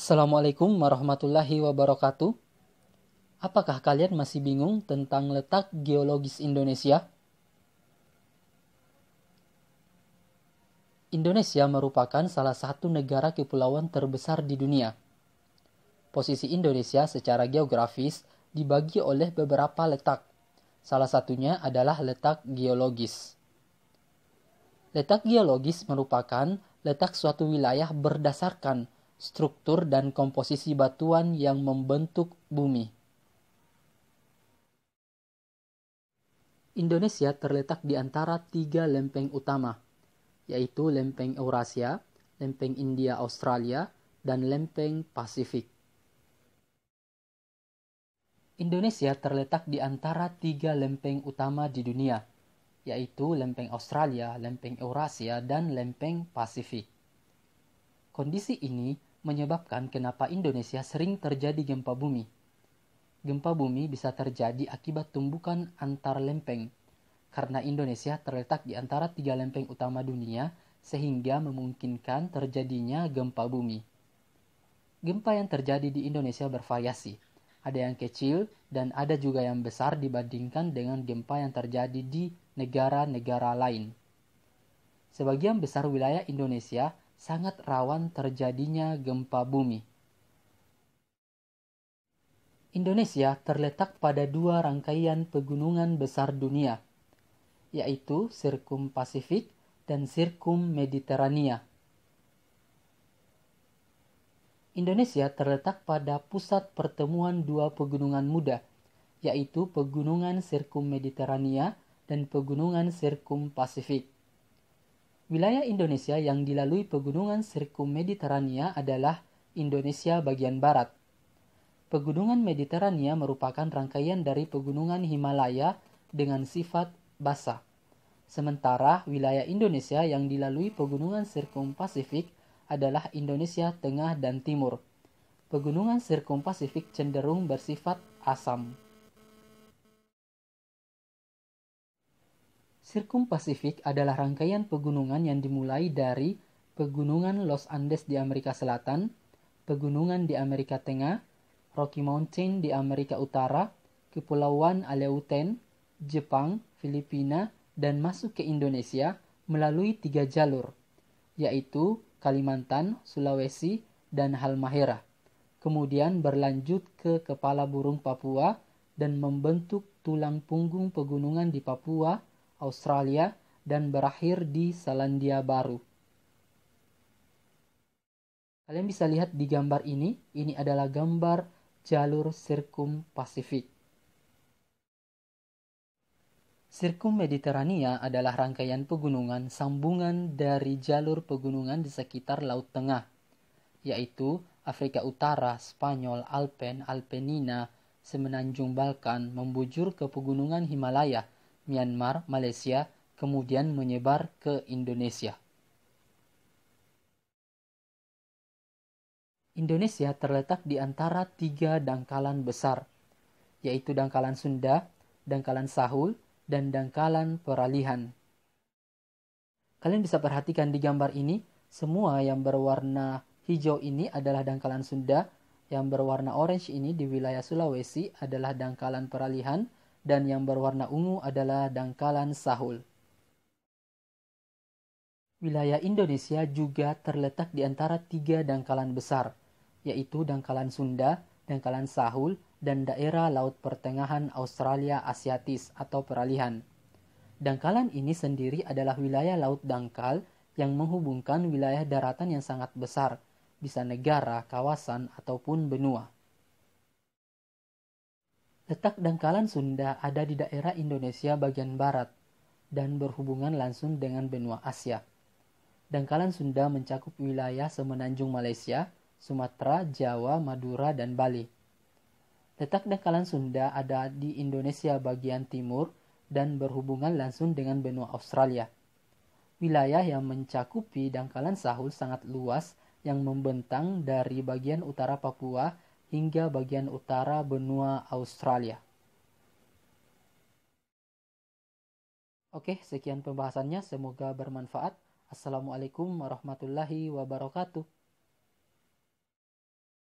Assalamualaikum warahmatullahi wabarakatuh. Apakah kalian masih bingung tentang letak geologis Indonesia? Indonesia merupakan salah satu negara kepulauan terbesar di dunia. Posisi Indonesia secara geografis dibagi oleh beberapa letak. Salah satunya adalah letak geologis. Letak geologis merupakan letak suatu wilayah berdasarkan struktur dan komposisi batuan yang membentuk bumi. Indonesia terletak di antara tiga lempeng utama, yaitu lempeng Eurasia, lempeng India-Australia, dan lempeng Pasifik. Indonesia terletak di antara tiga lempeng utama di dunia, yaitu lempeng Australia, lempeng Eurasia, dan lempeng Pasifik. Kondisi ini menyebabkan kenapa Indonesia sering terjadi gempa bumi. Gempa bumi bisa terjadi akibat tumbukan antar lempeng, karena Indonesia terletak di antara tiga lempeng utama dunia, sehingga memungkinkan terjadinya gempa bumi. Gempa yang terjadi di Indonesia bervariasi. Ada yang kecil dan ada juga yang besar dibandingkan dengan gempa yang terjadi di negara-negara lain. Sebagian besar wilayah Indonesia sangat rawan terjadinya gempa bumi. Indonesia terletak pada dua rangkaian pegunungan besar dunia, yaitu Sirkum Pasifik dan Sirkum Mediterania. Indonesia terletak pada pusat pertemuan dua pegunungan muda, yaitu Pegunungan Sirkum Mediterania dan Pegunungan Sirkum Pasifik. Wilayah Indonesia yang dilalui Pegunungan Sirkum Mediterania adalah Indonesia bagian barat. Pegunungan Mediterania merupakan rangkaian dari pegunungan Himalaya dengan sifat basa. Sementara wilayah Indonesia yang dilalui Pegunungan Sirkum Pasifik adalah Indonesia Tengah dan Timur. Pegunungan Sirkum Pasifik cenderung bersifat asam. Sirkum Pasifik adalah rangkaian pegunungan yang dimulai dari Pegunungan Los Andes di Amerika Selatan, pegunungan di Amerika Tengah, Rocky Mountain di Amerika Utara, Kepulauan Aleuten, Jepang, Filipina, dan masuk ke Indonesia melalui tiga jalur, yaitu Kalimantan, Sulawesi, dan Halmahera. Kemudian berlanjut ke Kepala Burung Papua dan membentuk tulang punggung pegunungan di Papua, Australia, dan berakhir di Selandia Baru. Kalian bisa lihat di gambar ini adalah gambar jalur Sirkum Pasifik. Sirkum Mediterania adalah rangkaian pegunungan sambungan dari jalur pegunungan di sekitar Laut Tengah, yaitu Afrika Utara, Spanyol, Alpen, Alpenina, Semenanjung Balkan, membujur ke pegunungan Himalaya, Myanmar, Malaysia, kemudian menyebar ke Indonesia. Indonesia terletak di antara tiga dangkalan besar, yaitu dangkalan Sunda, dangkalan Sahul, dan dangkalan Peralihan. Kalian bisa perhatikan di gambar ini, semua yang berwarna hijau ini adalah dangkalan Sunda, yang berwarna orange ini di wilayah Sulawesi adalah dangkalan Peralihan, dan yang berwarna ungu adalah dangkalan Sahul. Wilayah Indonesia juga terletak di antara tiga dangkalan besar, yaitu dangkalan Sunda, dangkalan Sahul, dan daerah Laut Pertengahan Australia Asiatis atau Peralihan. Dangkalan ini sendiri adalah wilayah laut dangkal yang menghubungkan wilayah daratan yang sangat besar, bisa negara, kawasan, ataupun benua. Letak dangkalan Sunda ada di daerah Indonesia bagian barat dan berhubungan langsung dengan benua Asia. Dangkalan Sunda mencakup wilayah semenanjung Malaysia, Sumatera, Jawa, Madura, dan Bali. Letak dangkalan Sunda ada di Indonesia bagian timur dan berhubungan langsung dengan benua Australia. Wilayah yang mencakupi dangkalan Sahul sangat luas yang membentang dari bagian utara Papua hingga bagian utara benua Australia. Oke, sekian pembahasannya. Semoga bermanfaat. Assalamualaikum warahmatullahi wabarakatuh.